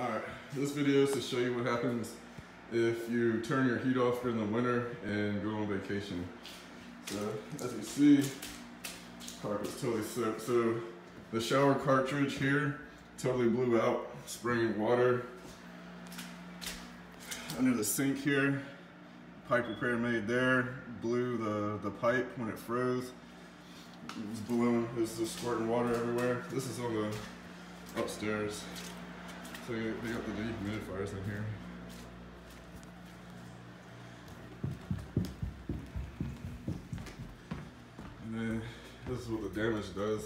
Alright, this video is to show you what happens if you turn your heat off during the winter and go on vacation. So, as you see, carpet's totally soaked. So, the shower cartridge here totally blew out, spraying water. Under the sink here, pipe repair made there, blew the pipe when it froze. It was blowing, it was just squirting water everywhere. This is on the upstairs. So they got the dehumidifiers in here. And then this is what the damage does.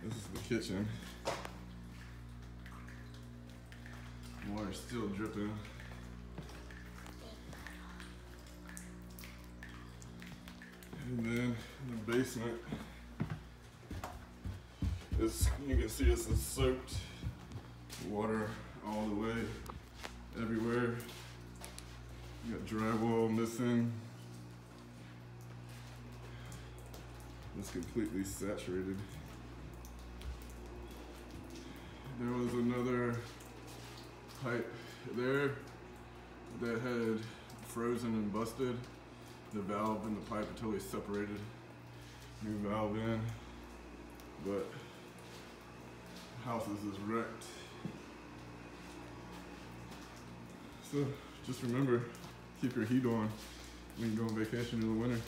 This is the kitchen. Water's still dripping. And then in the basement, you can see this is soaked. Water all the way, everywhere. You got drywall missing. It's completely saturated. There was another pipe there that had frozen and busted. The valve and the pipe are totally separated. New valve in, but houses is wrecked. So just remember, keep your heat on when you go on vacation in the winter.